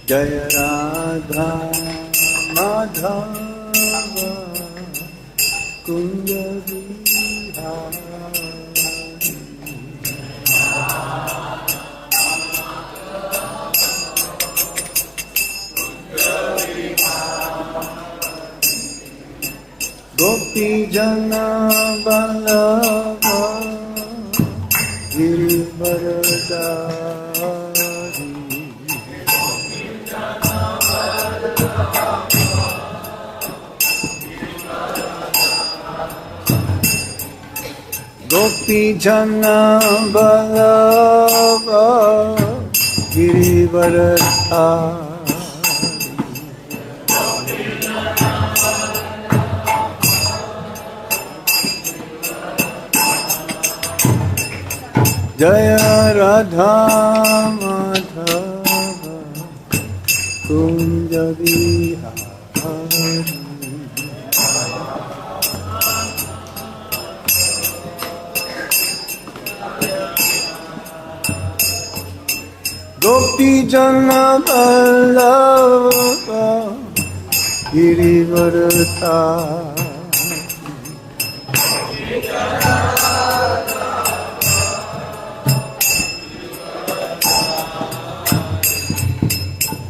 Jaya Radha Madhava Kunja Vihāya Gopi Jana Vallabha Girivaradhari Gopi Jana Vallabha Girivaradhari Jaya Radha Madhava Kunja Vihāya Gopi Jana Vallabha Girivaradhari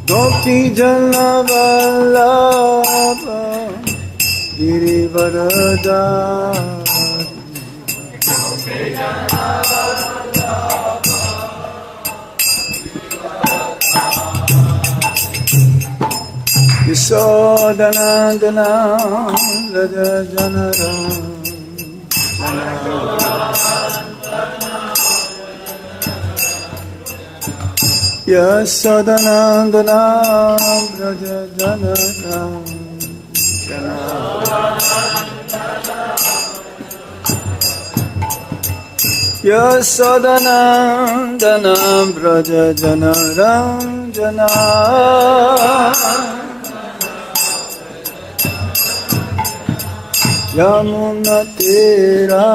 Gopi Jana Vallabha Girivaradhari Yasodhanandana Raja Janardana Yasodhanandana Raja Janardana Yasodhanandana Raja Janardana Yamuna Tera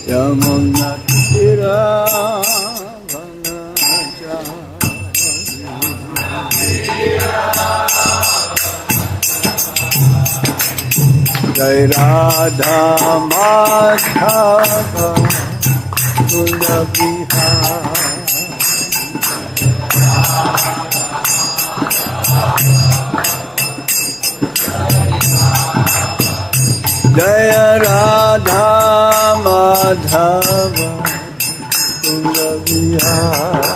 Yamuna Tera Jai Radha Madhava Kunja Vihāya Jaya Radha Madhava Kunja Vihāya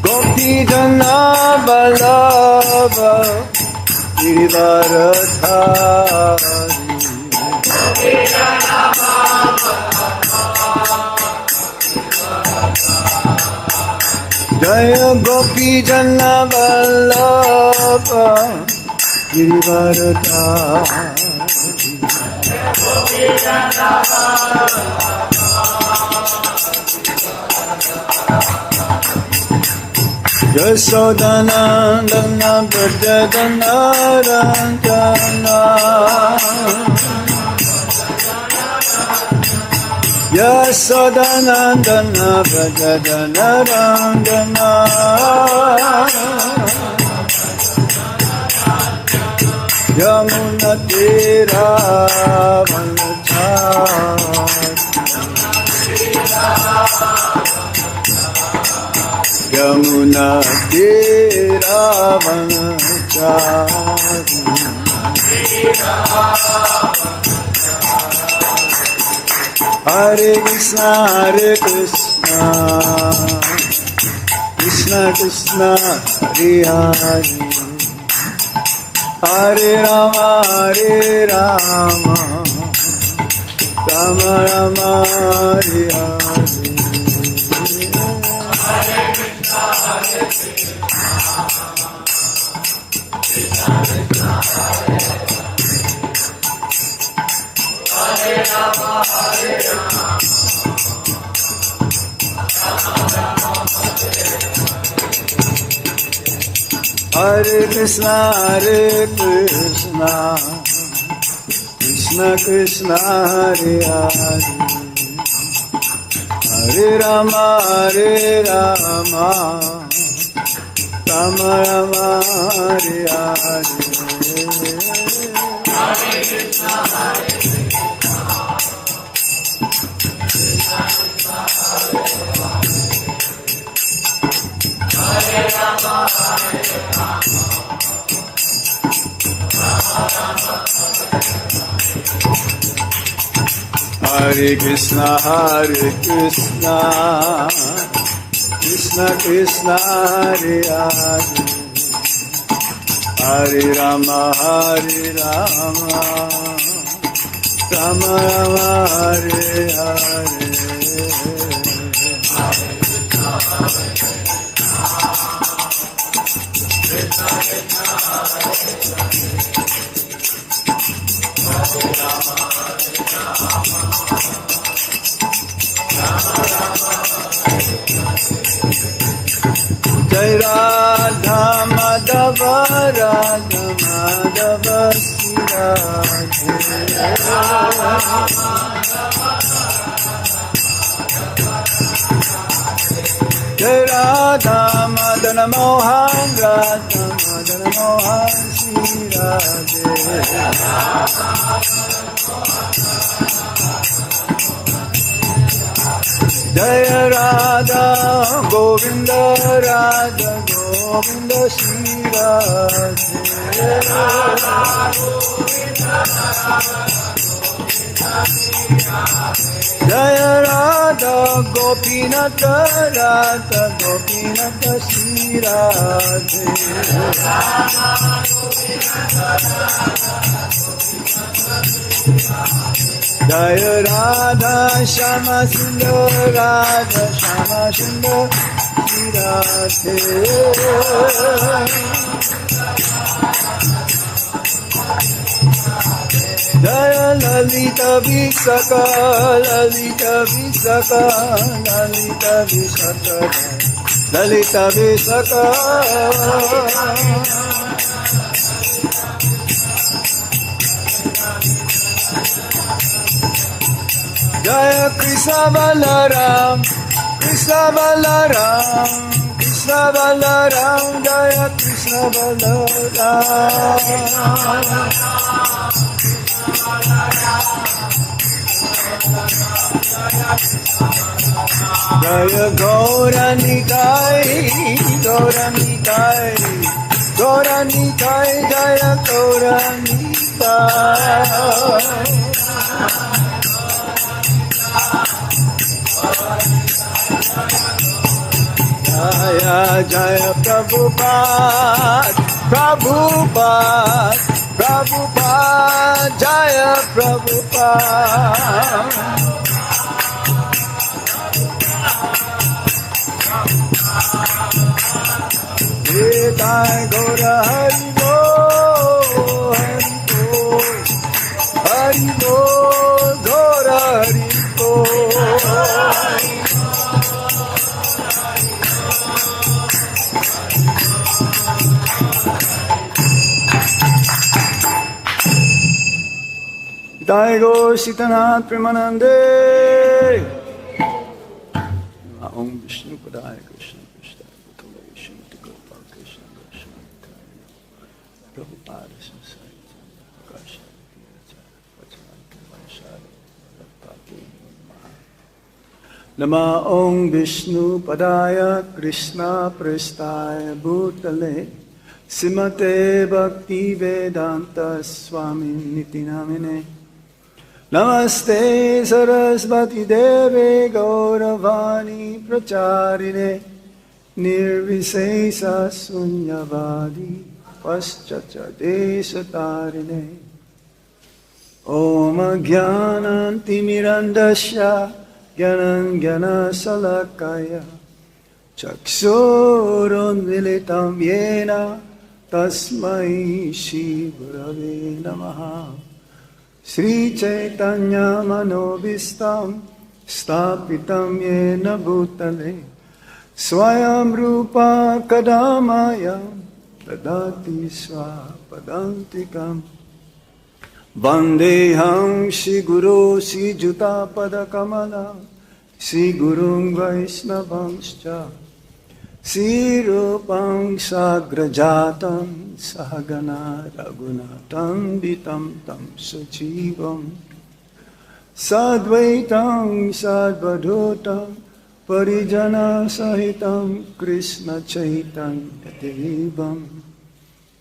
Gopi Jana Vallabha Girivaradhari Jaya Gopi Jana Vallabha Girivaradhari Yasodhanandana Braja Janardana Yasodhanandana Braja Janardana Yamuna Tera Yamuna Tera Hare Krishna Hare Krishna Krishna Krishna Hare Hare Hare Rama Hare Rama Rama Rama Hare Hare Hare Krishna, Krishna Krishna, Hare Hare, Hare Rama, Rama Rama, Hare Hare. Hare Krishna, Hare Rama, Hare Krishna, Krishna Krishna, Hare Hare, Hare Rama, Rama Rama, Hare Hare. Jai Radha Madhava, Radha Madhava, Jai Radha Madana Mohan, Radha Madana Mohan, Sri Radhe. Jaya Radha Govinda, Radha Govinda, Sri Radhe. Jaya Radha Gopinatha, Radha Gopinatha, Sri Radhe. Jaya Radha Shama Sundar, Radha Shama Sundar, Sri Radhe. Jaya Lalita Visakha, Lalita Visakha, Lalita Visakha, Lalita Visakha. Jaya Krishna Balaram, Krishna Balaram, Krishna Balaram, Jaya Krishna Balaram. Jaya Gauranikai, Gauranikai, Gauranikai, Jaya Gauranikai. Jaya Jaya Prabhupada, Prabhupada, Prabhupada, Jaya Prabhupada. Nitai Gaura Hari Bol, Hari Bol, Gaura Hari Bol. Nitai Gaur Sitanath Premanande. Om Vishnu Padaya Krishna Krishna Bhutale Śrīmatī Gopal Krishna Gosvāmī Prabhupada Sansarita Prakasha Nama Om Vishnu Padaya Krishna Prasthaya Bhutale Śrīmatī Bhakti Vedanta Swami Niti Namine Namaste Sarasvati Deve Gauravani Pracharine Nirvisesa Sunyavadi Paschacha Desatarine Om Jnanantimirandasya Jnanan Jnana Salakaya Chakshurun Militam Yena Tasmai Shri Gurave Namaha Sri Chaitanya Manobhistam Stapitam Yena Bhutale Swayam Rupa Kadamaya dadati swapadantikam. Vandeham Shri Guru Shri Juta Pada Kamala Shri Gurung Vaisnavanscha Shri Rupam Sagrajatam Sahagana Raghunatam Vitam Tam Sachivam Sadvaitam Sadvadhutam Parijana Sahitam Kṛṣṇa Chaitanya Devam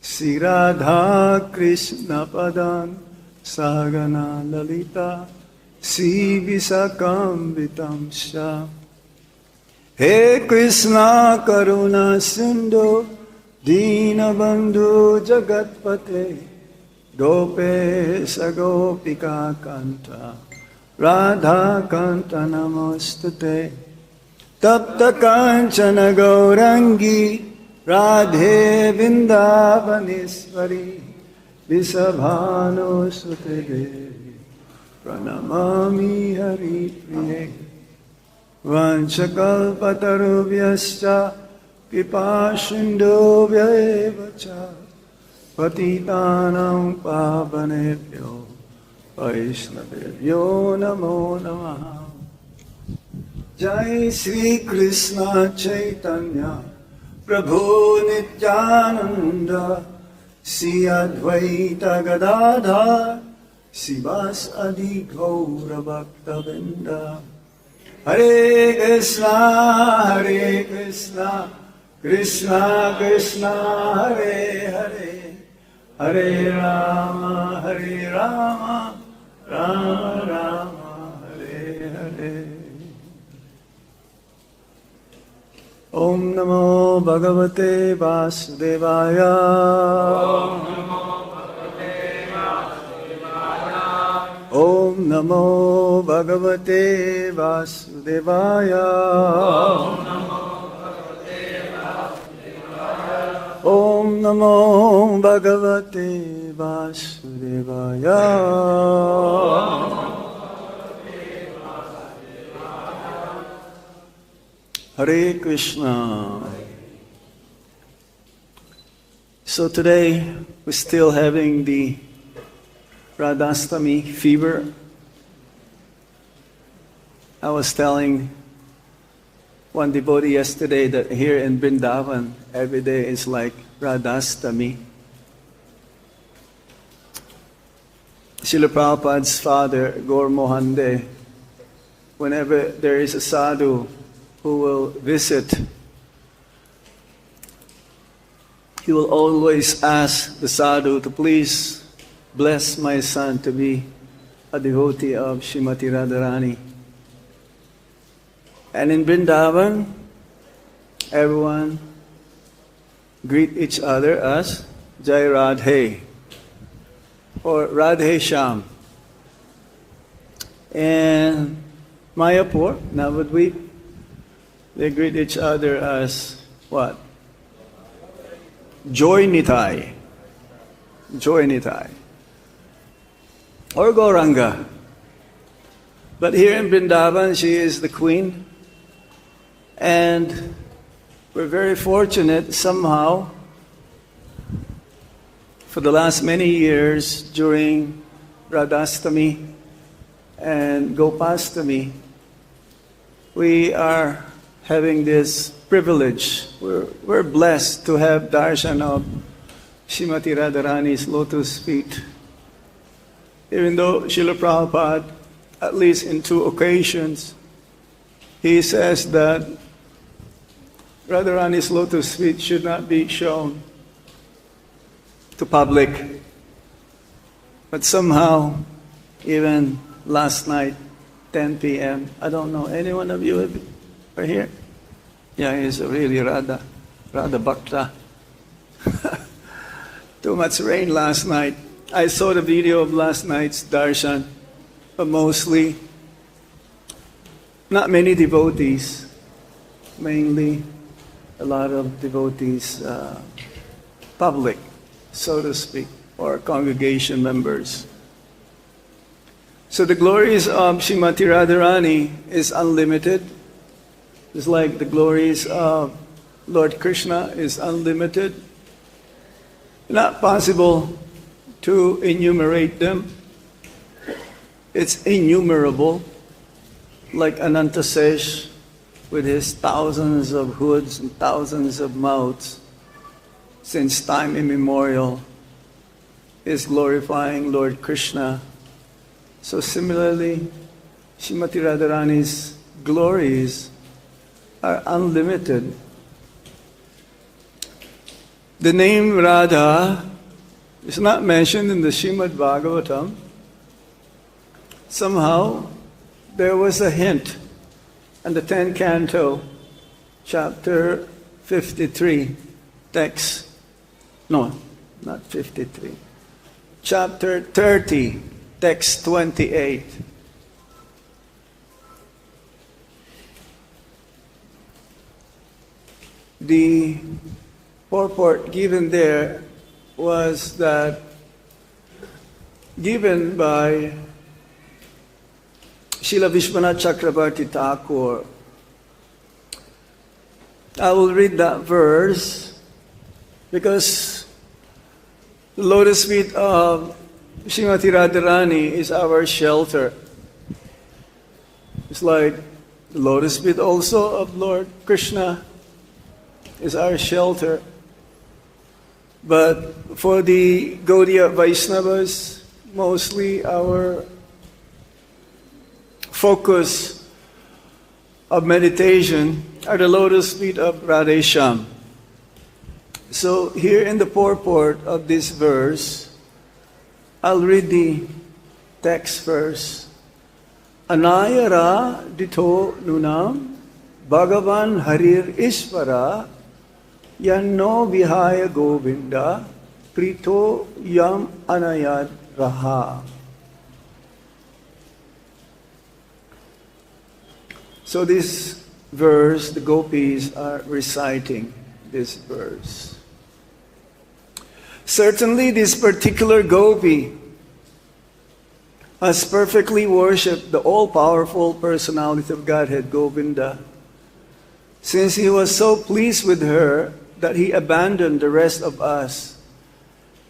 Shri Radha Kṛṣṇa Padan Sagana Lalita Shri Visakambitam Sha He Kṛṣṇa Karuna Sindhu Dīnabandhu Jagatpate Gopesa Gopika Kanta Radha Kanta Namostate Tapta Kanchana Gaurangi Radhe Vindavaneswari Visabhano Sute Devi Pranamami Hari Priye Vanchakalpatarubhyascha Pipashindobhya evacha Patitanam Pavanebhyo Vaishnavebhyo Namo Namaha Jai Shri Kṛṣṇa Chaitanya Prabhu Nityananda Shri Advaita Gadadhar Sivas Adi Gaura Bhakta Vrinda Hare Krishna Krishna Krishna Hare Hare Hare Rama Rama Rama Hare Hare Om Namo Bhagavate Vasudevaya Om Namo Bhagavate Vasudevaya Om Namo Bhagavate Vasudevaya Hare Krishna. So today we're still having the Radhastami fever. I was telling one devotee yesterday that here in Vrindavan every day is like Radhastami. Srila Prabhupada's father, Gaur Mohan De, whenever there is a sadhu who will visit, he will always ask the sadhu to please bless my son to be a devotee of Śrīmatī Rādhārāṇī. And in Vrindavan, everyone greet each other as Jai Radhe or Radhe Sham. And Mayapur, Navadvip, they greet each other as what? Joy Nitai. Joy Nitai. Or Gauranga. But here in Vrindavan, she is the queen. And we're very fortunate somehow, for the last many years during Radhastami and Gopastami, we are having this privilege. We're blessed to have darshan of Śrīmatī Rādhārāṇī's lotus feet. Even though Srila Prabhupada, at least in 2 occasions, he says that Radharani's lotus feet should not be shown to public. But somehow, even last night, 10 p.m., I don't know, any one of you are here? Yeah, he's really Radha Bhakta. Too much rain last night. I saw the video of last night's darshan, but mostly not many devotees, mainly a lot of devotees, public, so to speak, or congregation members. So the glories of Śrīmatī Rādhārāṇī is unlimited. It's like the glories of Lord Kṛṣṇa is unlimited. Not possible to enumerate them. It's innumerable, like Anantasesh with his thousands of hoods and thousands of mouths since time immemorial is glorifying Lord Kṛṣṇa. So similarly, Śrīmatī Rādhārāṇī's glories are unlimited. The name Radha is not mentioned in the Śrīmad Bhagavatam. Somehow there was a hint in the 10th canto, chapter 53, text, no, not 53, chapter 30, text 28. The purport given there was that given by Śrīla Viśvanātha Cakravartī Thakur. I will read that verse because the lotus feet of Śrīmatī Rādhārāṇī is our shelter. It's like the lotus feet also of Lord Kṛṣṇa is our shelter. But for the Gaudiya Vaishnavas, mostly our focus of meditation are the lotus feet of Radhesham. So here in the purport of this verse, I'll read the text first. Anayārādhito nūnam, bhagavan harir īśvaraḥ, yanno vihāya govinda, prīto yam anayad rahaḥ. So this verse, the gopis are reciting this verse. Certainly this particular gopi has perfectly worshipped the all-powerful personality of Godhead, Govinda, since he was so pleased with her that he abandoned the rest of us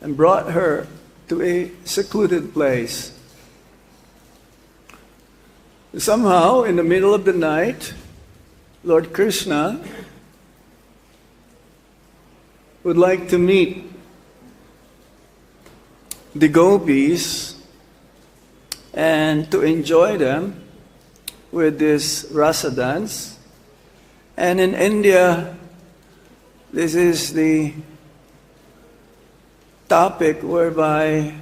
and brought her to a secluded place. Somehow, in the middle of the night, Lord Kṛṣṇa would like to meet the gopis and to enjoy them with this rasa dance. And in India, this is the topic whereby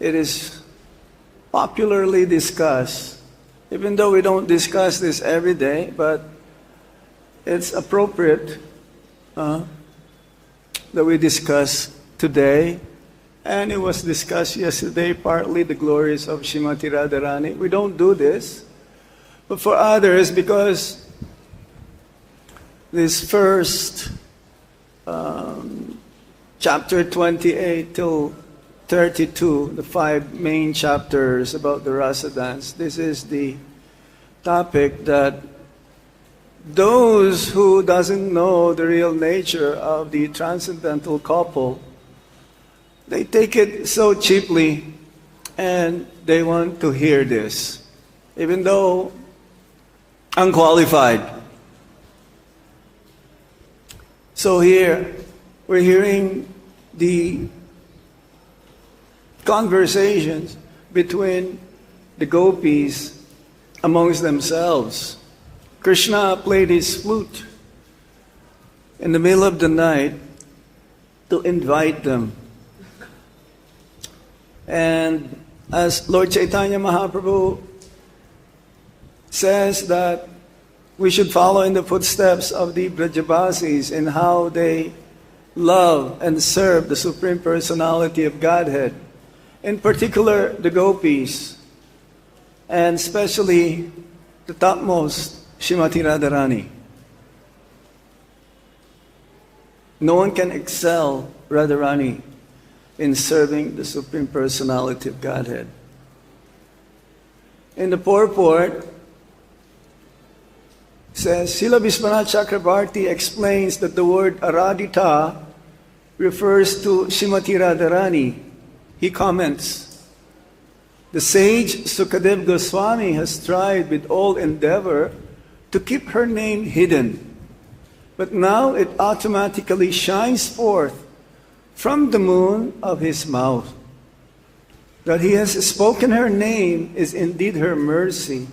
it is popularly discussed, even though we don't discuss this every day, but it's appropriate that we discuss today. And it was discussed yesterday, partly the glories of Śrīmatī Rādhārāṇī. We don't do this, but for others, because this first chapter 28 till 32, the 5 main chapters about the rasa dance, this is the topic that those who doesn't know the real nature of the transcendental couple, they take it so cheaply and they want to hear this, even though unqualified. So here, we're hearing the conversations between the gopis amongst themselves. Kṛṣṇa played his flute in the middle of the night to invite them. And as Lord Chaitanya Mahaprabhu says that we should follow in the footsteps of the Brajavasis in how they love and serve the Supreme Personality of Godhead, in particular the gopis, and especially the topmost, Śrīmatī Rādhārāṇī. No one can excel Radharani in serving the Supreme Personality of Godhead. In the purport, says, Śrīla Viśvanātha Cakravartī explains that the word ārādhitaḥ refers to Śrīmatī Rādhārāṇī. He comments, "The sage Śukadeva Gosvāmī has tried with all endeavor to keep her name hidden, but now it automatically shines forth from the moon of his mouth. That he has spoken her name is indeed her mercy,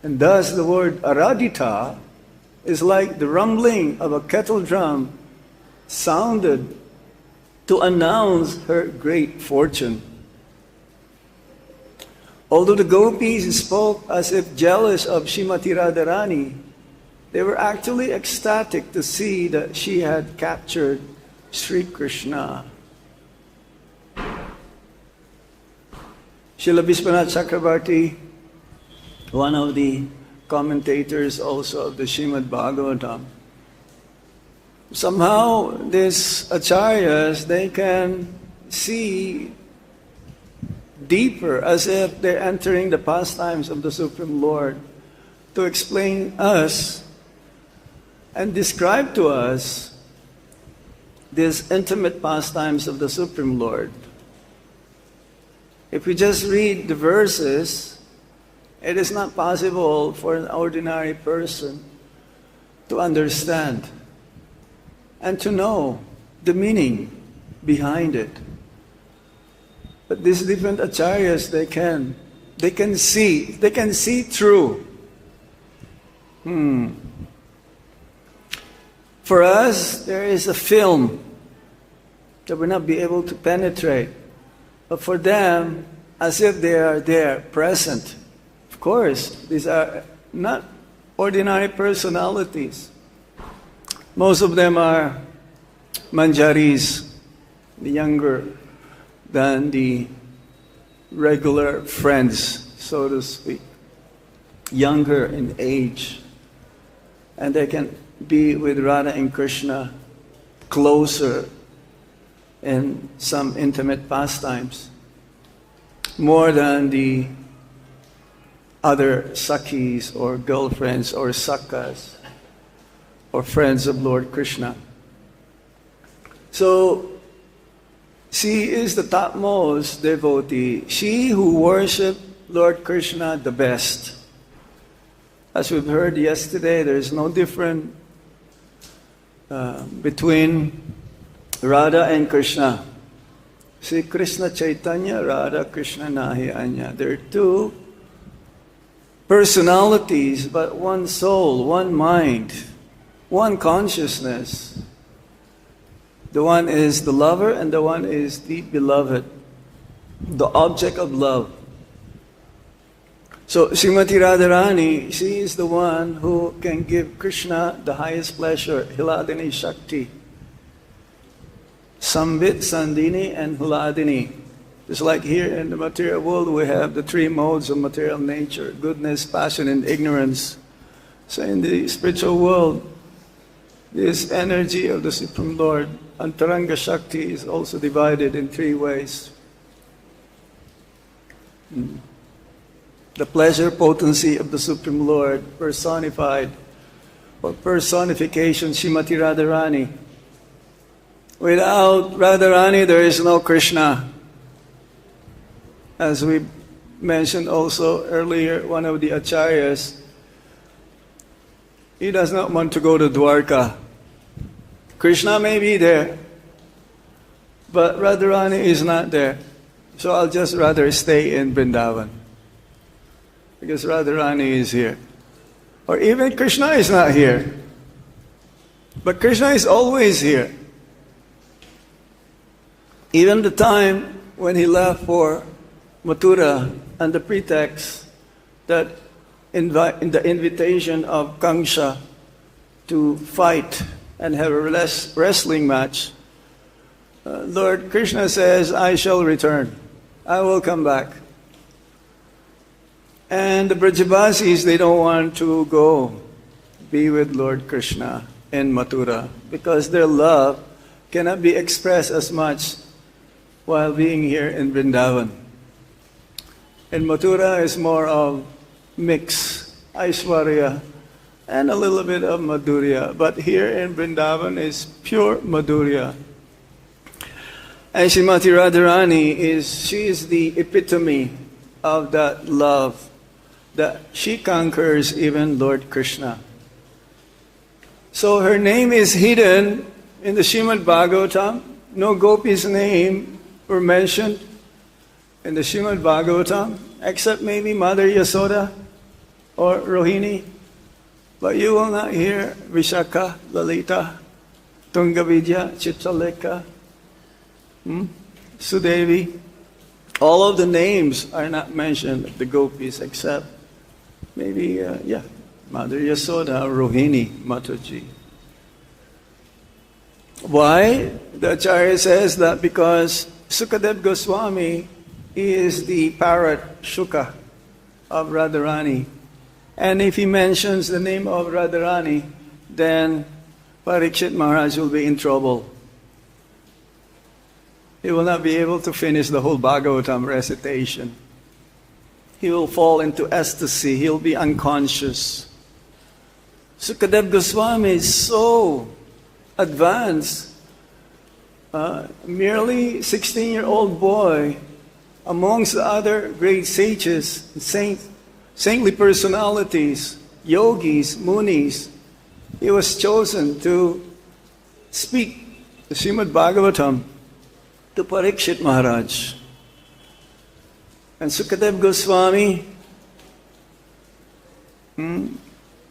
and thus the word ārādhitaḥ is like the rumbling of a kettle drum sounded to announce her great fortune." Although the gopis spoke as if jealous of Śrīmatī Rādhārāṇī, they were actually ecstatic to see that she had captured Sri Kṛṣṇa. Śrīla Viśvanātha Cakravartī, one of the commentators also of the Śrīmad Bhagavatam, somehow these acharyas, they can see deeper, as if they're entering the pastimes of the Supreme Lord, to explain us and describe to us these intimate pastimes of the Supreme Lord. If we just read the verses, it is not possible for an ordinary person to understand and to know the meaning behind it. But these different acharyas, they can see through. For us, there is a film that will not be able to penetrate. But for them, as if they are there, present. Of course, these are not ordinary personalities. Most of them are manjaris, younger than the regular friends, so to speak. Younger in age. And they can be with Radha and Kṛṣṇa closer in some intimate pastimes, more than the other sakhis or girlfriends or sakas or friends of Lord Kṛṣṇa. So, she is the topmost devotee, she who worshipped Lord Kṛṣṇa the best. As we've heard yesterday, there is no difference between Radha and Kṛṣṇa. See, Krishna Chaitanya, Radha, Krishna Nahi Anya. There are two personalities, but one soul, one mind, one consciousness. The one is the lover and the one is the beloved, the object of love. So Śrīmatī Rādhārāṇī, she is the one who can give Kṛṣṇa the highest pleasure, Hiladini Shakti. Sambit, Sandini, and Huladini. Just like here in the material world, we have the three modes of material nature: goodness, passion, and ignorance. So in the spiritual world, this energy of the Supreme Lord, Antaranga Shakti, is also divided in three ways. The pleasure potency of the Supreme Lord, personified, or personification, Śrīmatī Rādhārāṇī. Without Radharani, there is no Kṛṣṇa. As we mentioned also earlier, one of the acharyas, he does not want to go to Dwarka. Kṛṣṇa may be there, but Radharani is not there. So I'll just rather stay in Vrindavan, because Radharani is here. Or even Kṛṣṇa is not here, but Kṛṣṇa is always here. Even the time when he left for Mathura, and the pretext that in the invitation of Kamsa to fight and have a wrestling match, Lord Kṛṣṇa says, I shall return. I will come back. And the Brajavasis, they don't want to go be with Lord Kṛṣṇa in Mathura, because their love cannot be expressed as much while being here in Vrindavan. In Mathura is more of mix, īśvaraḥ, and a little bit of madhurya. But here in Vrindavan is pure madhurya. And Śrīmatī Rādhārāṇī she is the epitome of that love, that she conquers even Lord Kṛṣṇa. So her name is hidden in the Śrīmad Bhagavatam. No gopi's name were mentioned in the Śrīmad Bhagavatam, except maybe Mother Yasoda or Rohini. But you will not hear Vishaka, Lalita, Tungavidya, Chitralekha, Sudevi. All of the names are not mentioned of the gopis except maybe, Mother Yasoda or Rohini Mataji. Why? The Acharya says that because Śukadeva Gosvāmī is the parrot Shuka of Radharani. And if he mentions the name of Radharani, then Parikshit Maharaj will be in trouble. He will not be able to finish the whole Bhagavatam recitation. He will fall into ecstasy. He'll be unconscious. Śukadeva Gosvāmī is so advanced. Merely 16-year-old boy, amongst the other great sages, saintly personalities, yogis, munis, he was chosen to speak the Śrīmad Bhagavatam to Parikshit Maharaj. And Śukadeva Gosvāmī,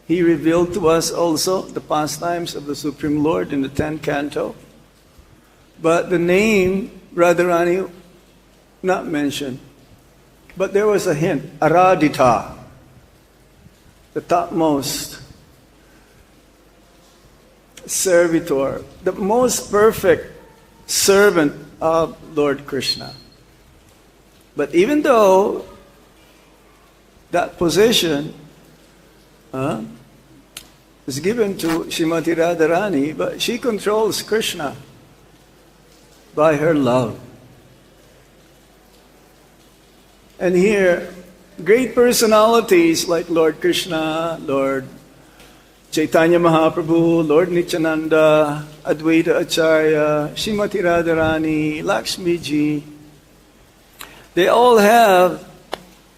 he revealed to us also the pastimes of the Supreme Lord in the 10th canto. But the name Radharani not mentioned. But there was a hint, ārādhitaḥ, the topmost servitor, the most perfect servant of Lord Kṛṣṇa. But even though that position is given to Śrīmatī Rādhārāṇī, but she controls Kṛṣṇa by her love. And here, great personalities like Lord Kṛṣṇa, Lord Chaitanya Mahaprabhu, Lord Nityananda, Advaita Acharya, Śrīmatī Rādhārāṇī, Lakshmi Ji, they all have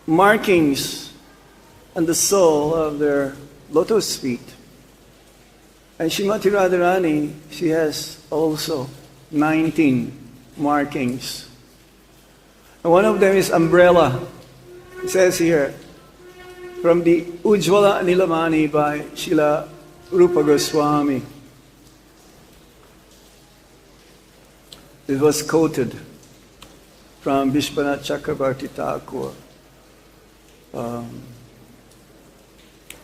markings on the sole of their lotus feet. And Śrīmatī Rādhārāṇī, she has also 19 markings. And one of them is umbrella. It says here, from the Ujjvala Nilamani by Śrīla Rupa Gosvāmī. It was quoted from Viśvanātha Cakravartī Thakur.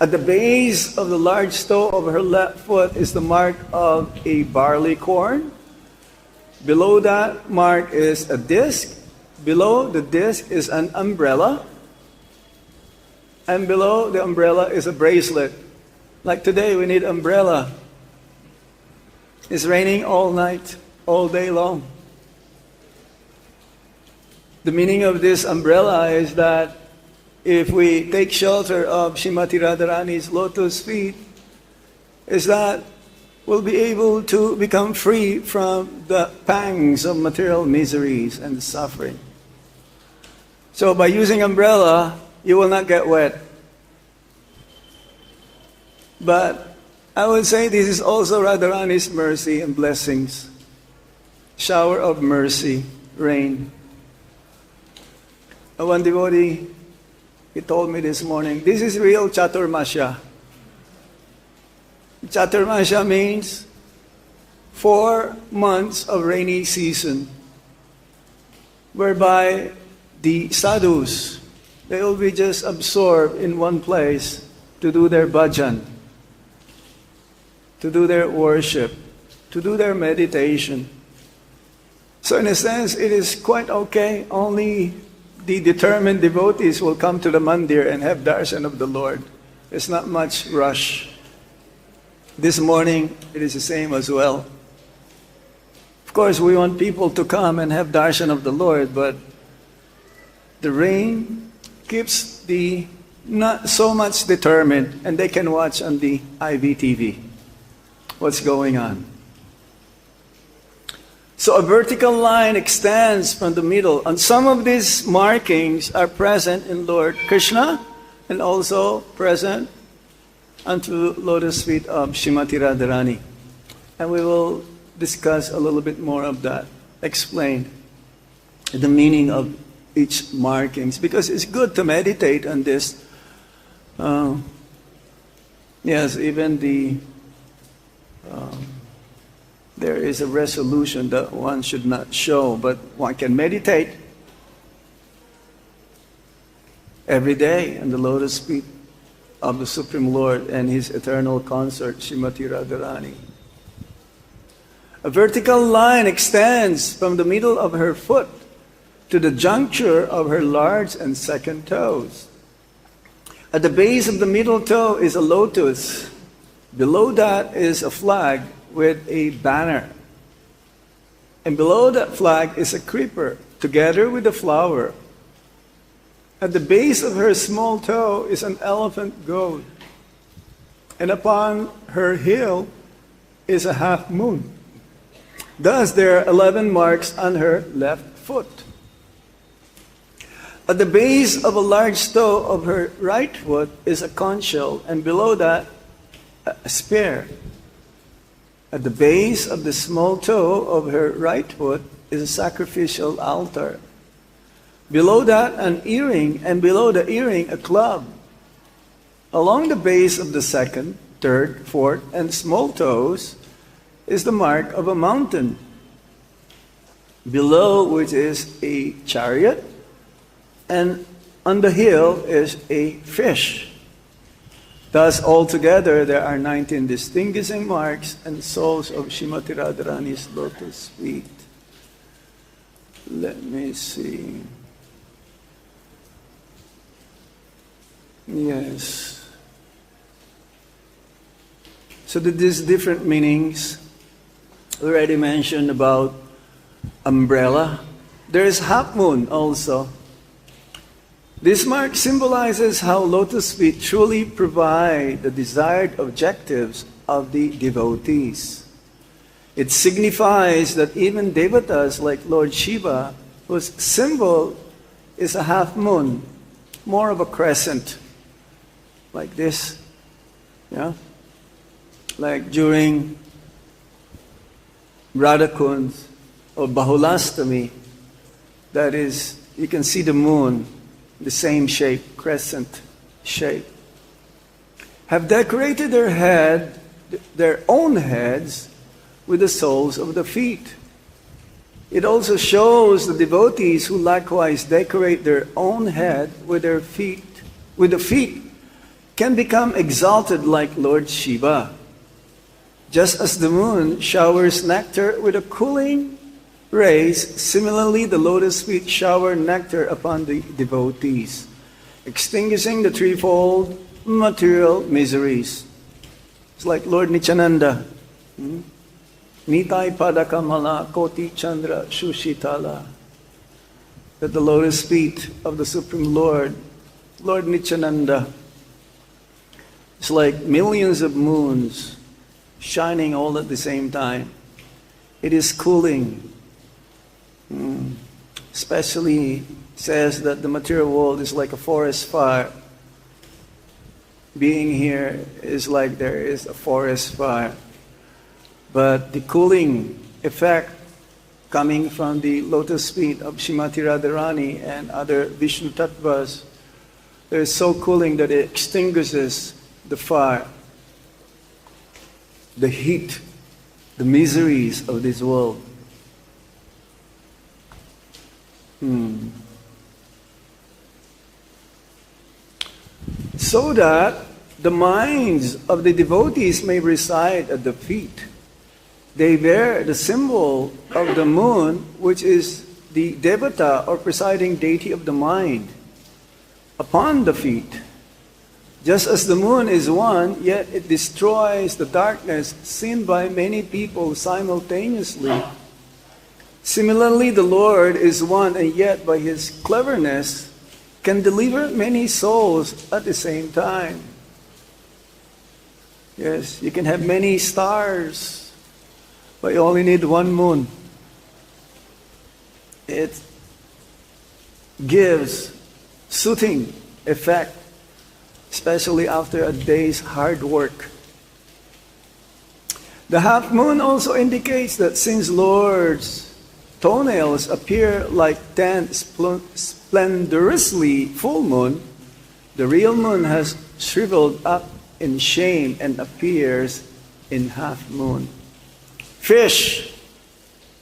At the base of the large toe of her left foot is the mark of a barley corn. Below that mark is a disc. Below the disc is an umbrella. And below the umbrella is a bracelet. Like today, we need umbrella. It's raining all night, all day long. The meaning of this umbrella is that if we take shelter of Śrīmatī Rādhārāṇī's lotus feet, is that we'll be able to become free from the pangs of material miseries and suffering. So by using umbrella, you will not get wet. But I would say this is also Radharani's mercy and blessings. Shower of mercy, rain. One devotee, he told me this morning, this is real Chaturmasya. Chaturmasya means 4 months of rainy season, whereby the sadhus, they will be just absorbed in one place to do their bhajan, to do their worship, to do their meditation. So in a sense, it is quite okay. Only the determined devotees will come to the mandir and have darshan of the Lord. There's not much rush. This morning, it is the same as well. Of course, we want people to come and have darshan of the Lord, but the rain keeps the not so much determined, and they can watch on the IVTV what's going on. So a vertical line extends from the middle. And some of these markings are present in Lord Kṛṣṇa and also present unto lotus feet of Śrīmatī Rādhārāṇī. And we will discuss a little bit more of that, explain the meaning of each markings, because it's good to meditate on this. Yes, even there is a resolution that one should not show, but one can meditate every day on the lotus feet of the Supreme Lord and His eternal consort, Śrīmatī Rādhārāṇī. A vertical line extends from the middle of her foot to the juncture of her large and second toes. At the base of the middle toe is a lotus. Below that is a flag with a banner. And below that flag is a creeper, together with a flower. At the base of her small toe is an elephant goat. And upon her heel is a half moon. Thus there are 11 marks on her left foot. At the base of a large toe of her right foot is a conch shell, and below that a spear. At the base of the small toe of her right foot is a sacrificial altar. Below that an earring, and below the earring a club. Along the base of the second, third, fourth, and small toes is the mark of a mountain, below which is a chariot, and on the heel is a fish. Thus, altogether, there are 19 distinguishing marks and soles of Śrīmatī Rādhārāṇī's lotus feet. Let me see. Yes. So these different meanings already mentioned about umbrella. There is half moon also. This mark symbolizes how lotus feet truly provide the desired objectives of the devotees. It signifies that even devatas like Lord Shiva, whose symbol is a half moon, more of a crescent, like this, yeah? Like during Radha or Bahulastami, that is, you can see the moon, the same shape, crescent shape, have decorated their own heads with the soles of the feet. It also shows the devotees who likewise decorate their own head with their feet, with the feet, can become exalted like Lord Shiva. Just as the moon showers nectar with a cooling rays, similarly the lotus feet shower nectar upon the devotees, extinguishing the threefold material miseries. It's like Lord Nityananda. Nitai Padakamala Koti Chandra Shushitala. That the lotus feet of the Supreme Lord, Lord Nityananda, it's like millions of moons shining all at the same time. It is cooling. Especially says that the material world is like a forest fire. Being here is like there is a forest fire. But the cooling effect coming from the lotus feet of Śrīmatī Rādhārāṇī and other Vishnu Tattvas, it is so cooling that it extinguishes the fire, the heat, the miseries of this world. So that the minds of the devotees may reside at the feet. They bear the symbol of the moon, which is the devata or presiding deity of the mind, upon the feet. Just as the moon is one, yet it destroys the darkness seen by many people simultaneously. Similarly, the Lord is one, and yet by His cleverness can deliver many souls at the same time. Yes, you can have many stars, but you only need one moon. it gives soothing effect, especially after a day's hard work. The half moon also indicates that since Lord's toenails appear like 10 splendorously full moon, the real moon has shriveled up in shame and appears in half moon. Fish.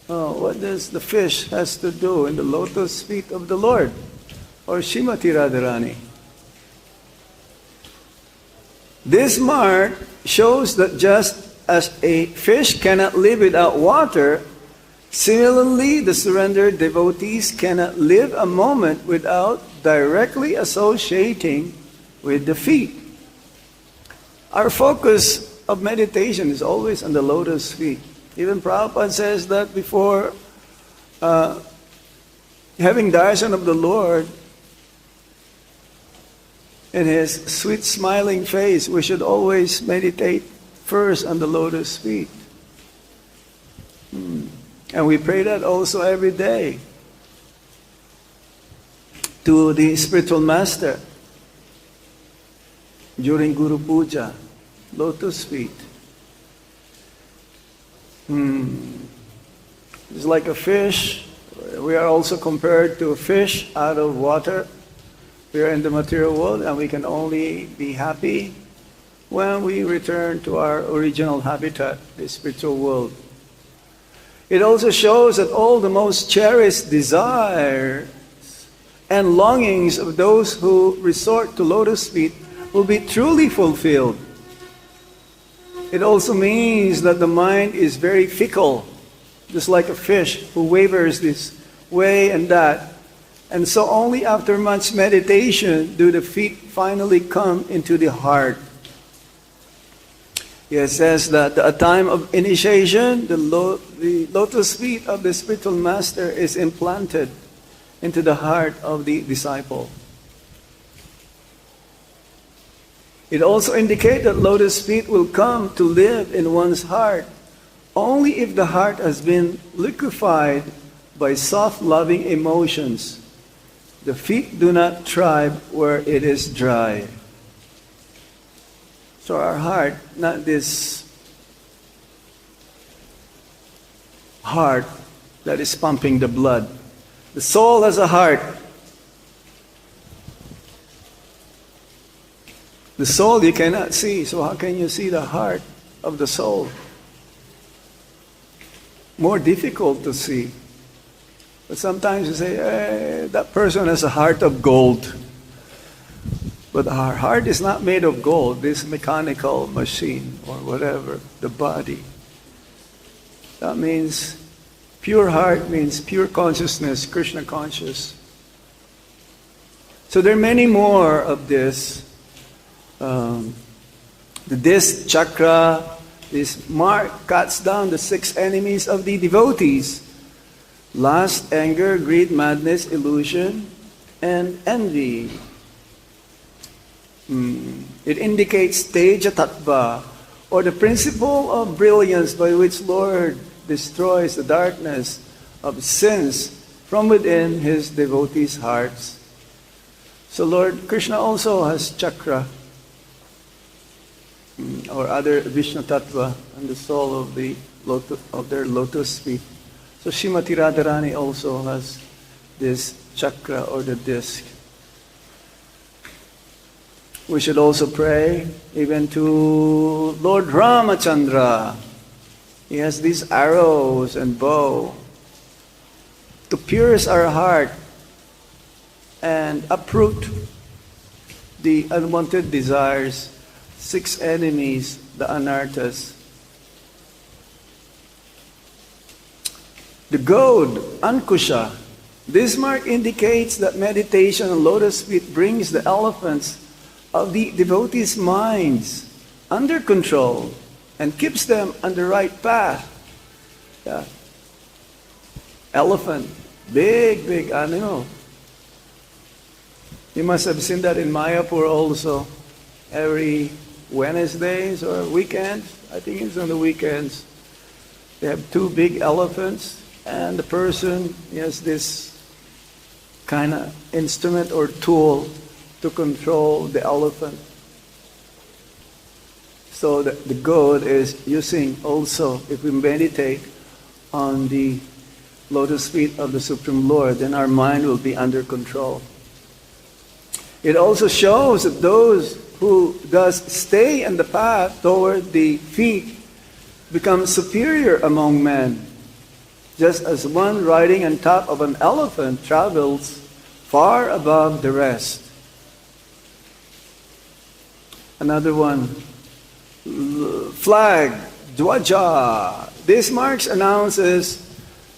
Oh, what does the fish has to do in the lotus feet of the Lord? Or Śrīmatī Rādhārāṇī? This mark shows that just as a fish cannot live without water, similarly the surrendered devotees cannot live a moment without directly associating with the feet. Our focus of meditation is always on the lotus feet. Even Prabhupada says that before having darshan of the Lord, in His sweet smiling face, we should always meditate first on the lotus feet. And we pray that also every day to the spiritual master during Guru Puja, lotus feet. It's like a fish. We are also compared to a fish out of water. We are in the material world and we can only be happy when we return to our original habitat, the spiritual world. It also shows that all the most cherished desires and longings of those who resort to lotus feet will be truly fulfilled. It also means that the mind is very fickle, just like a fish who wavers this way and that. And so only after much meditation do the feet finally come into the heart. It says that at a time of initiation, the lotus feet of the spiritual master is implanted into the heart of the disciple. It also indicates that lotus feet will come to live in one's heart only if the heart has been liquefied by soft loving emotions. The feet do not thrive where it is dry. So our heart, not this heart that is pumping the blood. The soul has a heart. The soul you cannot see, so how can you see the heart of the soul? More difficult to see. But sometimes you say, hey, that person has a heart of gold. But our heart is not made of gold, this mechanical machine or whatever, the body. That means pure heart means pure consciousness, Kṛṣṇa conscious. So there are many more of this. The disc chakra, this mark cuts down the 6 enemies of the devotees: lust, anger, greed, madness, illusion, and envy. It indicates teja tattva, or the principle of brilliance by which Lord destroys the darkness of sins from within His devotees' hearts. So Lord Kṛṣṇa also has chakra, or other Vishnu Tattva, and the soul of their lotus feet. So Śrīmatī Rādhārāṇī also has this chakra or the disc. We should also pray even to Lord Ramachandra. He has these arrows and bow to pierce our heart and uproot the unwanted desires, 6 enemies, the anarthas. The goad, Ankusha. This mark indicates that meditation on lotus feet brings the elephants of the devotees' minds under control and keeps them on the right path. Yeah. Elephant, big animal. You must have seen that in Mayapur also. Every Wednesdays or weekends, I think it's on the weekends, they have 2 big elephants and the person has this kind of instrument or tool to control the elephant. So the good is using also, if we meditate on the lotus feet of the Supreme Lord, then our mind will be under control. It also shows that those who thus stay in the path toward the feet become superior among men, just as one riding on top of an elephant travels far above the rest. Another one, flag, dwaja. This marks announces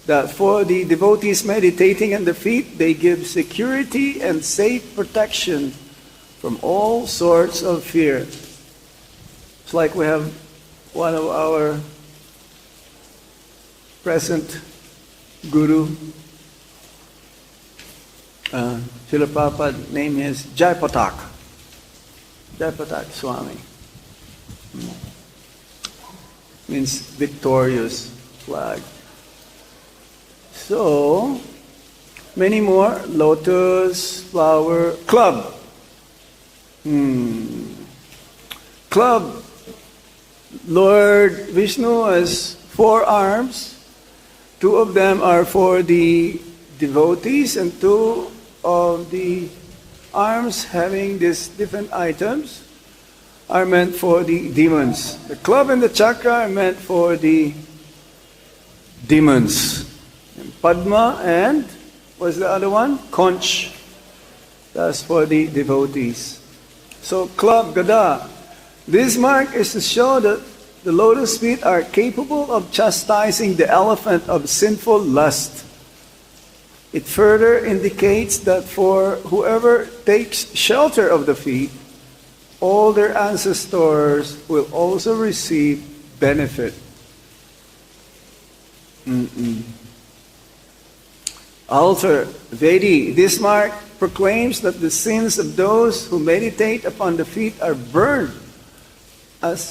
that for the devotees meditating on the feet, they give security and safe protection from all sorts of fear. It's like we have one of our present guru, Śrīla Prabhupada, name is Jaipatak Swami. Means victorious flag. So, many more. Lotus, flower, club. Club. Lord Vishnu has 4 arms. 2 of them are for the devotees, and 2 of the arms having these different items are meant for the demons. The club and the chakra are meant for the demons. And Padma and, what's the other one? Conch. That's for the devotees. So club, gada. This mark is to show that the lotus feet are capable of chastising the elephant of sinful lust. It further indicates that for whoever takes shelter of the feet, all their ancestors will also receive benefit. Altar, Vedi. This mark proclaims that the sins of those who meditate upon the feet are burned up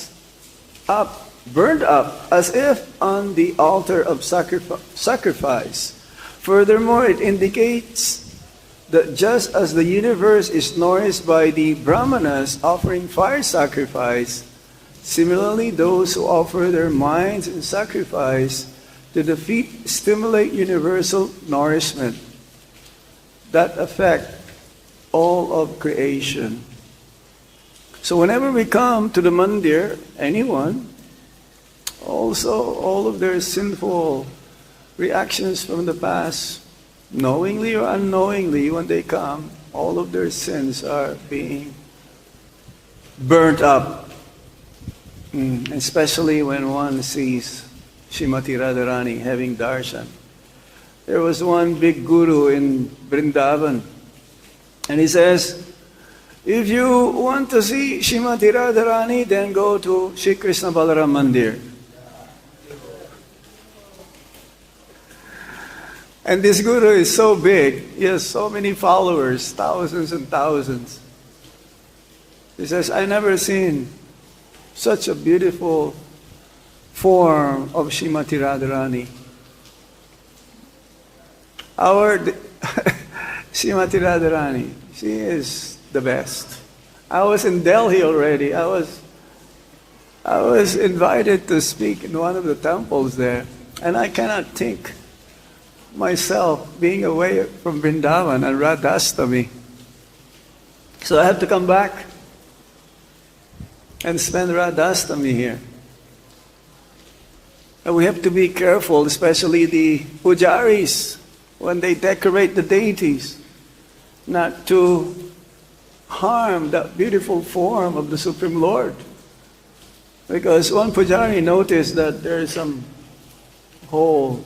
as if on the altar of sacrifice. Furthermore, it indicates that just as the universe is nourished by the brahmanas offering fire sacrifice, similarly those who offer their minds in sacrifice to the feet stimulate universal nourishment that affect all of creation. So whenever we come to the mandir, anyone, also all of their sinful reactions from the past, knowingly or unknowingly, when they come, all of their sins are being burnt up. Especially when one sees Śrīmatī Rādhārāṇī having darshan. There was one big guru in Vrindavan, and he says, if you want to see Śrīmatī Rādhārāṇī, then go to Shri Kṛṣṇa Balaram Mandir. And this guru is so big, he has so many followers, thousands and thousands. He says, I never seen such a beautiful form of Śrīmatī Rādhārāṇī. Our Śrīmatī Rādhārāṇī, she is the best. I was in Delhi already. I was invited to speak in one of the temples there, and I cannot think myself being away from Vrindavan and Radhastami. So I have to come back and spend Radhastami here. And we have to be careful, especially the pujaris, when they decorate the deities, not to harm that beautiful form of the Supreme Lord. Because one pujari noticed that there is some hole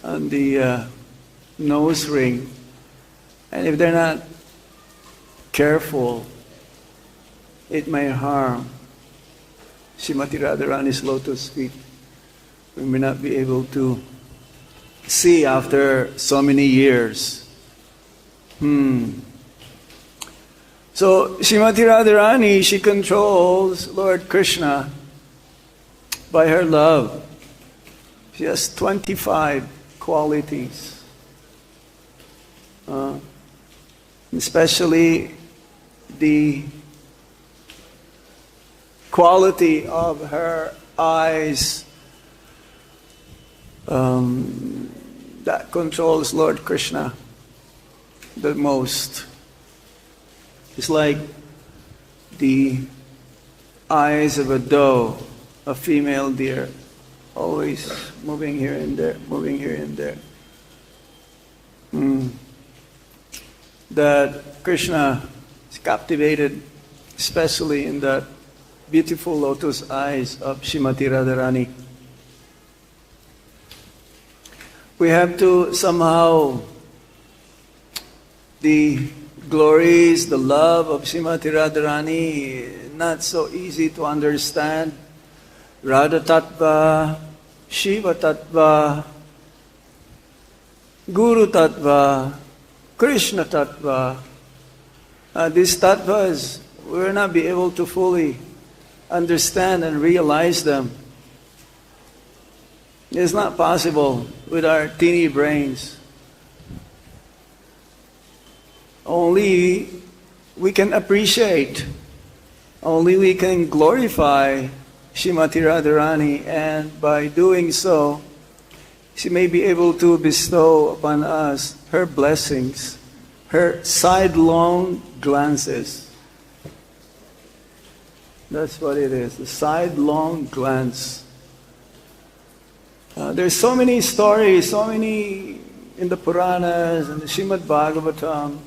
on the nose ring, and if they're not careful, it may harm Śrīmatī Rādhārāṇī's lotus feet. We may not be able to see after so many years. So Śrīmatī Rādhārāṇī, she controls Lord Kṛṣṇa by her love. She has 25 qualities. Especially the quality of her eyes that controls Lord Kṛṣṇa the most. It's like the eyes of a doe, a female deer, always moving here and there, moving here and there. That Kṛṣṇa is captivated, especially in that beautiful lotus eyes of Śrīmatī Rādhārāṇī. We have to somehow, the glories, the love of Śrīmatī Rādhārāṇī, not so easy to understand. Radha Tattva, Shiva Tattva, Guru Tattva, Kṛṣṇa Tattva. These tattvas, we will not be able to fully understand and realize them. It's not possible with our teeny brains. Only we can appreciate, only we can glorify Śrīmatī Rādhārāṇī, and by doing so, she may be able to bestow upon us her blessings, her sidelong glances. That's what it is, the sidelong glance. There's so many stories, so many in the Puranas and the Srimad Bhagavatam.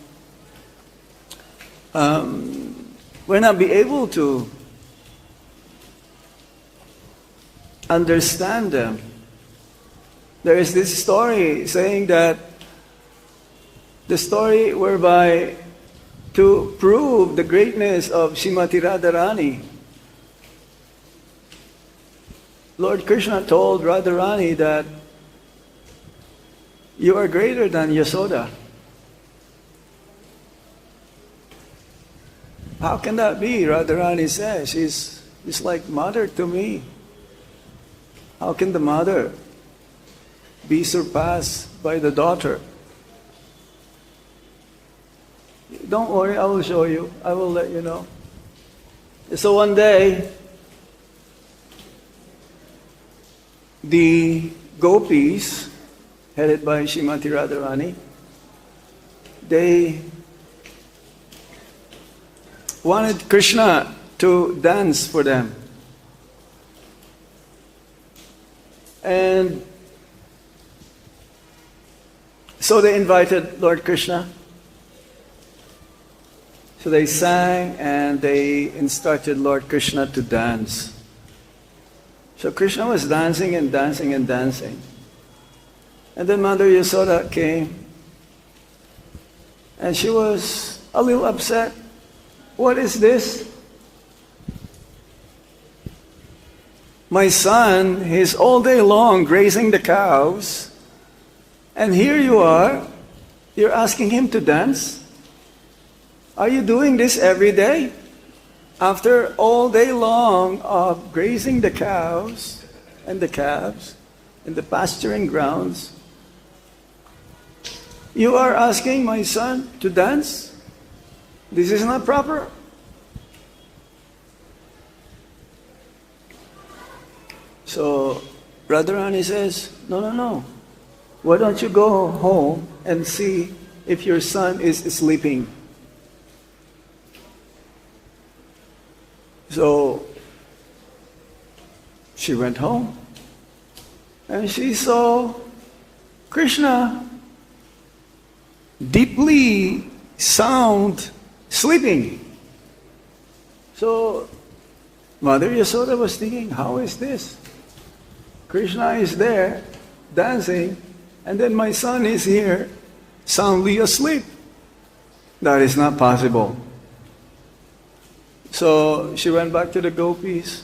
We're not be able to understand them. There is this story saying that the story whereby to prove the greatness of Śrīmatī Rādhārāṇī, Lord Kṛṣṇa told Radharani that you are greater than Yasoda. How can that be? Radharani says, she's like mother to me. How can the mother be surpassed by the daughter? Don't worry, I will show you. I will let you know. So one day, the gopis, headed by Śrīmatī Rādhārāṇī, they wanted Kṛṣṇa to dance for them. And so they invited Lord Kṛṣṇa. So they sang and they instructed Lord Kṛṣṇa to dance. So Kṛṣṇa was dancing and dancing and dancing. And then Mother Yasoda came. And she was a little upset. What is this? My son is all day long grazing the cows. And here you are. You're asking him to dance? Are you doing this every day? After all day long of grazing the cows and the calves in the pasturing grounds, you are asking my son to dance? This is not proper. So Radharani says, no. Why don't you go home and see if your son is sleeping? So she went home and she saw Kṛṣṇa deeply sound sleeping. So Mother Yasoda was thinking, how is this? Kṛṣṇa is there dancing, and then my son is here soundly asleep. That is not possible. So she went back to the gopis.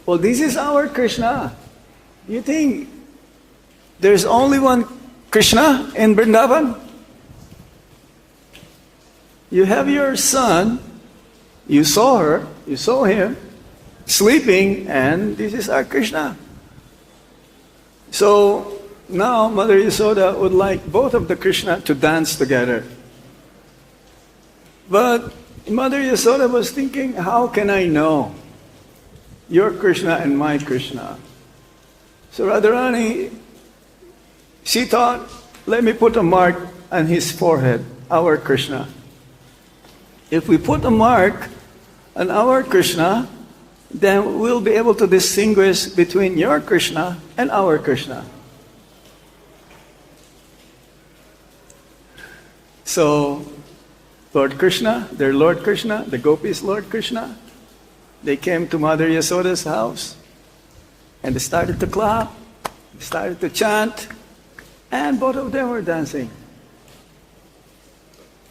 Well, this is our Kṛṣṇa. You think there's only one Kṛṣṇa in Vrindavan? You have your son, you saw her, you saw him sleeping, and this is our Kṛṣṇa. So now Mother Yasoda would like both of the Kṛṣṇa to dance together. But Mother Yasoda was thinking, how can I know your Kṛṣṇa and my Kṛṣṇa? So Radharani, she thought, let me put a mark on his forehead, our Kṛṣṇa. If we put a mark on our Kṛṣṇa, then we'll be able to distinguish between your Kṛṣṇa and our Kṛṣṇa. So, Lord Kṛṣṇa, their Lord Kṛṣṇa, the gopis' Lord Kṛṣṇa, they came to Mother Yasoda's house and they started to clap, they started to chant, and both of them were dancing.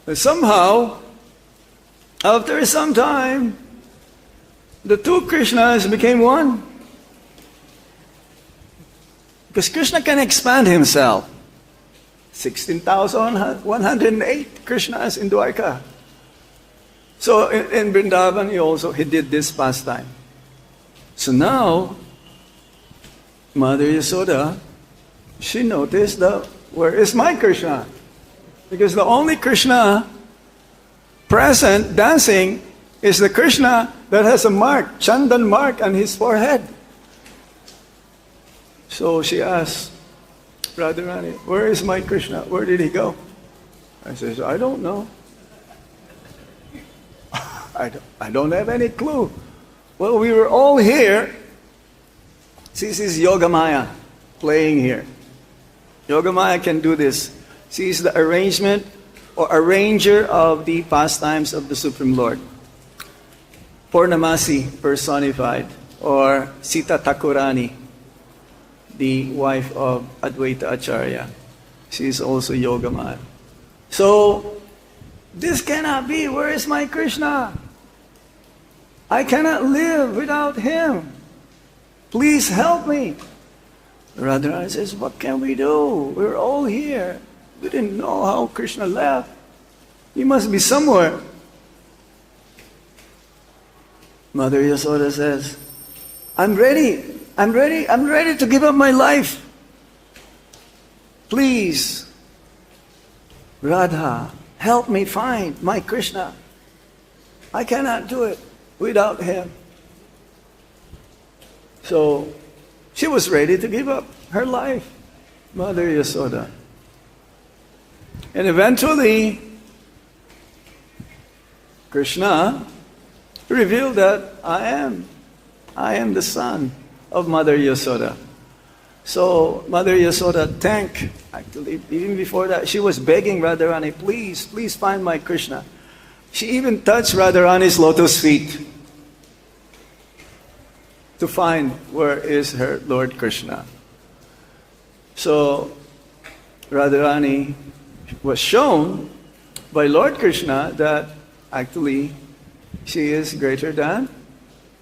But somehow, after some time, the two Kṛṣṇas became one. Because Kṛṣṇa can expand himself. 16,108 Kṛṣṇas in Dwarka. So in Vrindavan, he did this pastime. So now, Mother Yasoda, she noticed that, where is my Kṛṣṇa? Because the only Kṛṣṇa present dancing is the Kṛṣṇa that has a mark, Chandan mark on his forehead. So she asked Radharani, where is my Kṛṣṇa? Where did he go? I says, I don't know. I don't have any clue. Well, we were all here. This is Yogamaya playing here. Yogamaya can do this. She is the arrangement or arranger of the pastimes of the Supreme Lord. Purnamasi personified, or Sita Thakurani, the wife of Advaita Acharya. She is also Yogamaya. So, this cannot be. Where is my Kṛṣṇa? I cannot live without him. Please help me. Radharani says, what can we do? We're all here. We didn't know how Kṛṣṇa left. He must be somewhere. Mother Yasoda says, I'm ready to give up my life. Please, Radha, help me find my Kṛṣṇa. I cannot do it without him. So, she was ready to give up her life, Mother Yasoda. And eventually, Kṛṣṇa revealed that I am the son of Mother Yasoda. So Mother Yasoda thanked, actually, even before that, she was begging Radharani, please find my Kṛṣṇa. She even touched Radharani's lotus feet to find where is her Lord Kṛṣṇa. So Radharani was shown by Lord Kṛṣṇa that actually she is greater than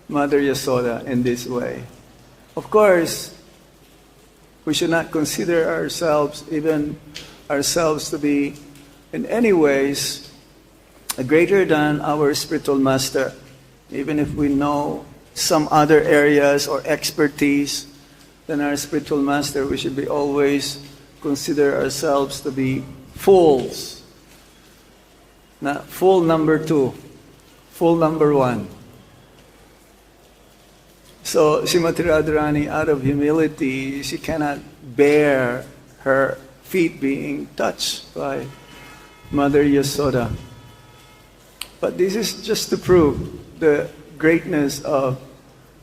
Mother Yasoda in this way. Of course, we should not consider ourselves to be in any ways greater than our spiritual master. Even if we know some other areas or expertise than our spiritual master, we should be always consider ourselves to be fools. Not fool number 2, fool number 1. So Śrīmatī Rādhārāṇī, out of humility, she cannot bear her feet being touched by Mother Yasoda. But this is just to prove the greatness of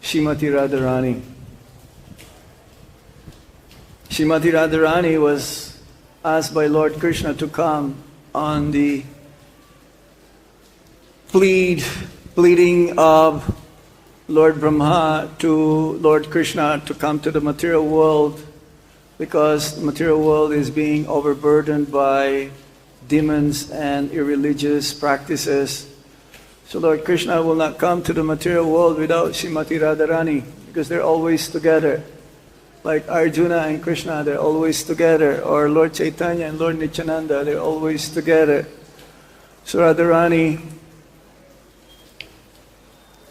Śrīmatī Rādhārāṇī. Śrīmatī Rādhārāṇī was asked by Lord Kṛṣṇa to come on the pleading of Lord Brahma to Lord Kṛṣṇa to come to the material world, because the material world is being overburdened by demons and irreligious practices. So Lord Kṛṣṇa will not come to the material world without Śrīmatī Rādhārāṇī, because they're always together. Like Arjuna and Kṛṣṇa, they're always together. Or Lord Chaitanya and Lord Nityananda, they're always together. So Radharani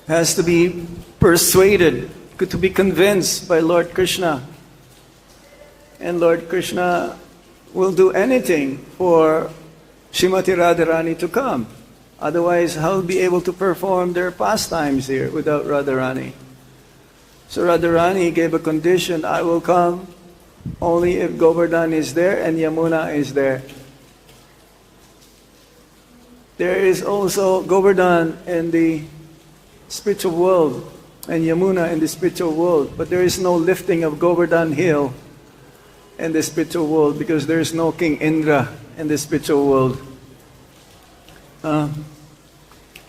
has to be persuaded, to be convinced by Lord Kṛṣṇa And Lord Kṛṣṇa will do anything for Śrīmatī Rādhārāṇī to come. Otherwise, how will be able to perform their pastimes here without Radharani? So Radharani gave a condition, I will come only if Govardhan is there and Yamuna is there. There is also Govardhan in the spiritual world and Yamuna in the spiritual world, but there is no lifting of Govardhan hill in the spiritual world because there is no King Indra in the spiritual world.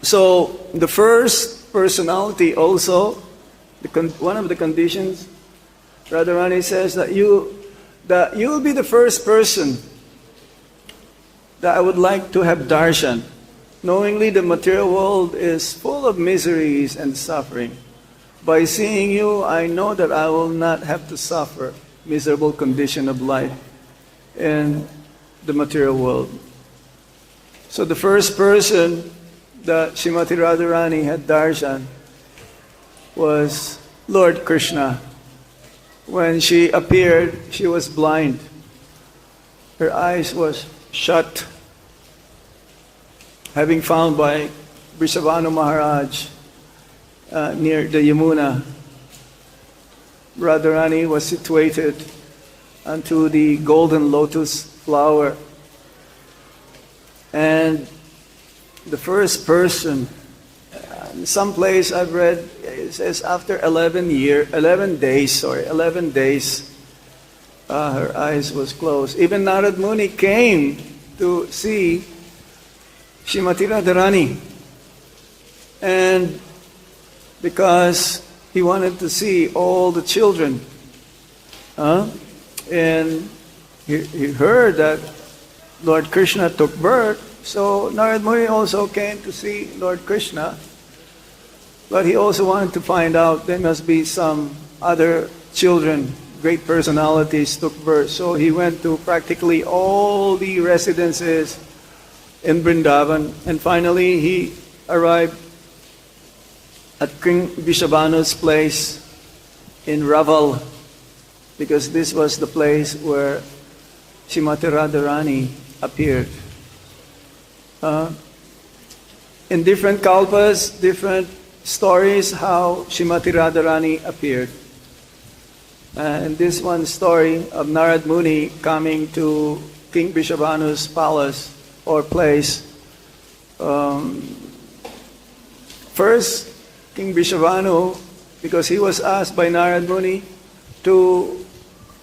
So the first personality also, one of the conditions, Radharani says that you will be the first person that I would like to have darshan. Knowingly the material world is full of miseries and suffering. By seeing you, I know that I will not have to suffer miserable condition of life in the material world. So the first person that Śrīmatī Rādhārāṇī had darshan was Lord Kṛṣṇa. When she appeared, she was blind. Her eyes was shut, having found by Vrishabhanu Maharaj near the Yamuna. Radharani was situated unto the golden lotus flower. And the first person, in some place I've read, it says after 11 days, her eyes was closed. Even Narad Muni came to see Śrīmatī Rādhārāṇī. And because he wanted to see all the children, and he heard that Lord Kṛṣṇa took birth, so Narad Muni also came to see Lord Kṛṣṇa, but he also wanted to find out there must be some other children, great personalities took birth. So he went to practically all the residences in Vrindavan, and finally he arrived at King Vrishabhanu's place in Raval, because this was the place where Śrīmatī Rādhārāṇī appeared. In different kalpas, different stories how Śrīmatī Rādhārāṇī appeared. And this one story of Narad Muni coming to King Vrishabhanu's palace or place. First, King Vrishabhanu, because he was asked by Narad Muni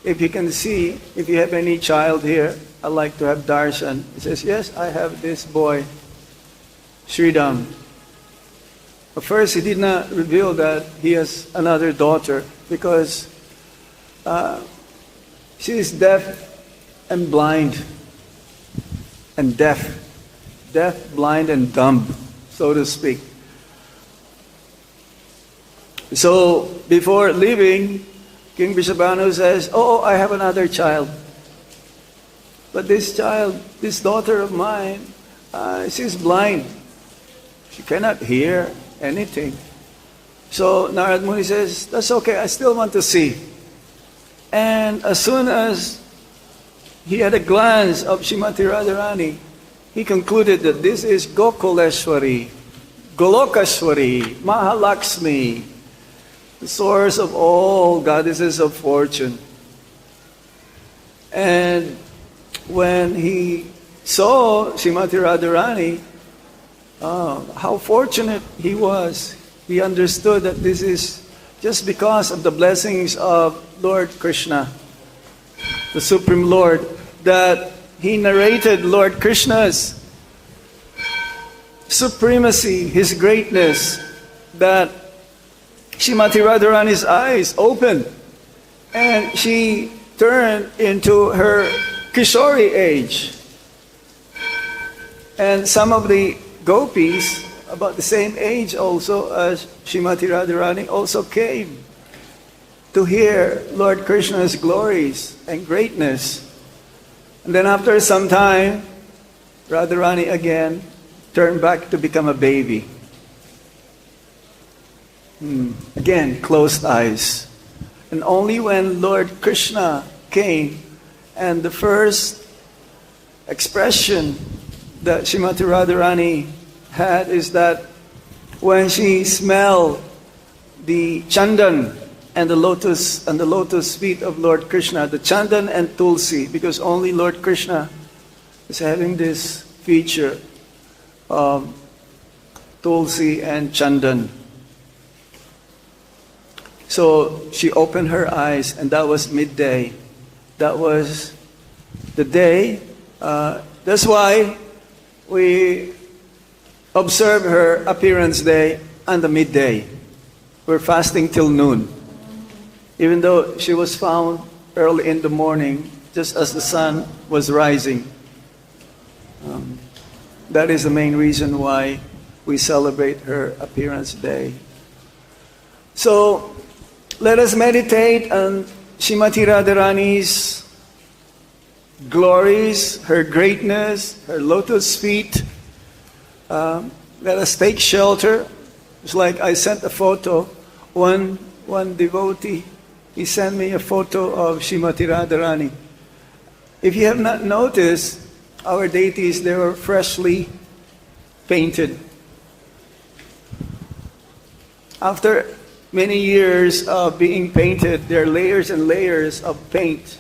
if you can see, if you have any child here, I'd like to have darshan. He says, yes, I have this boy, Sridham. But first he did not reveal that he has another daughter because she is deaf and blind and deaf, blind and dumb, so to speak. So before leaving, King Vrishabhanu says, oh, I have another child. But this child, this daughter of mine, she's blind. She cannot hear anything. So Narad Muni says, that's okay, I still want to see. And as soon as he had a glance of Śrīmatī Rādhārāṇī, he concluded that this is Gokuleshwari, Golokashwari, Mahalakshmi, the source of all goddesses of fortune. And when he saw Śrīmatī Rādhārāṇī, how fortunate he was. He understood that this is just because of the blessings of Lord Kṛṣṇa, the Supreme Lord, that he narrated Lord Kṛṣṇa's supremacy, his greatness, that Śrīmatī Rādhārāṇī's eyes opened and she turned into her Kishori age. And some of the gopis, about the same age also as Śrīmatī Rādhārāṇī, also came to hear Lord Kṛṣṇa's glories and greatness. And then after some time, Radharani again turned back to become a baby. Again, closed eyes. And only when Lord Kṛṣṇa came, and the first expression that Śrīmatī Rādhārāṇī had is that when she smelled the chandan and the lotus feet of Lord Kṛṣṇa, the chandan and tulsi, because only Lord Kṛṣṇa is having this feature of tulsi and chandan. So she opened her eyes, and that was midday. That was the day. That's why we observe her appearance day on the midday. We're fasting till noon. Even though she was found early in the morning, just as the sun was rising. That is the main reason why we celebrate her appearance day. So, let us meditate on Śrīmatī Rādhārāṇī's glories, her greatness, her lotus feet. Let us take shelter. It's like I sent a photo. One devotee, he sent me a photo of Śrīmatī Rādhārāṇī. If you have not noticed, our deities, they were freshly painted. After many years of being painted, there are layers and layers of paint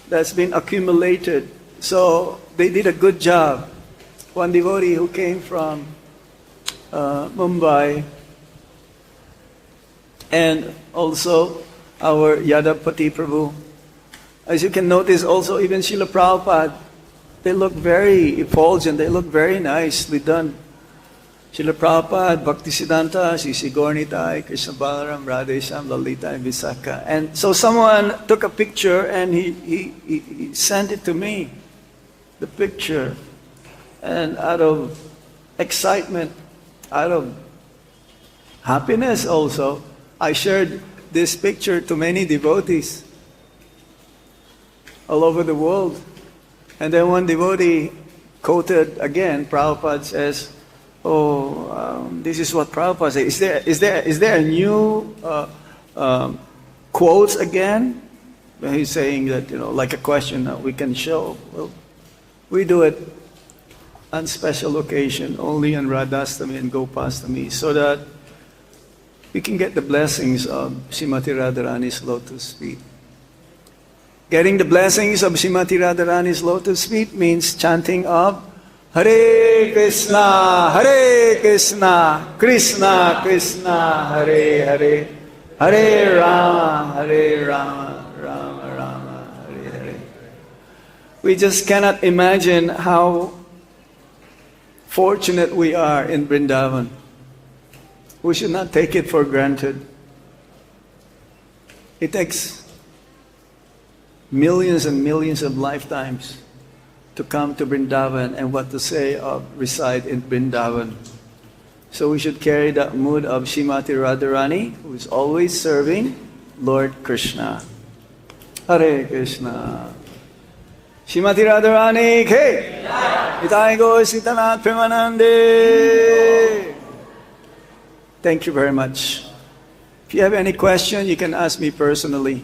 that's been accumulated. So they did a good job. One devotee who came from Mumbai, and also our Yadapati Prabhu. As you can notice also, even Srila Prabhupada, they look very effulgent, they look very nicely done. Srila Prabhupada, Bhakti Siddhanta, Sisi Gaurnitai, Krishna Balaram, Radhesham, Lalita, and Visakha. And so someone took a picture and he sent it to me, the picture. And out of excitement, out of happiness also, I shared this picture to many devotees all over the world. And then one devotee quoted again, Prabhupada says, this is what Prabhupada says. Is there a new quotes again? He's saying that, like a question that we can show. Well, we do it on special occasion, only on Radhastami and Gopastami, so that we can get the blessings of Śrīmatī Rādhārāṇī's lotus feet. Getting the blessings of Śrīmatī Rādhārāṇī's lotus feet means chanting of Hare Krishna, Krishna Krishna, Hare Hare, Hare Rama, Rama Rama, Hare Hare. We just cannot imagine how fortunate we are in Vrindavan. We should not take it for granted. It takes millions and millions of lifetimes to come to Vrindavan, and what to say of reside in Vrindavan. So we should carry that mood of Śrīmatī Rādhārāṇī, who is always serving Lord Kṛṣṇa. Hare Krishna. Śrīmatī Rādhārāṇī ke Nitai Gaur Sitanath Premanande. Thank you very much. If you have any question, you can ask me personally.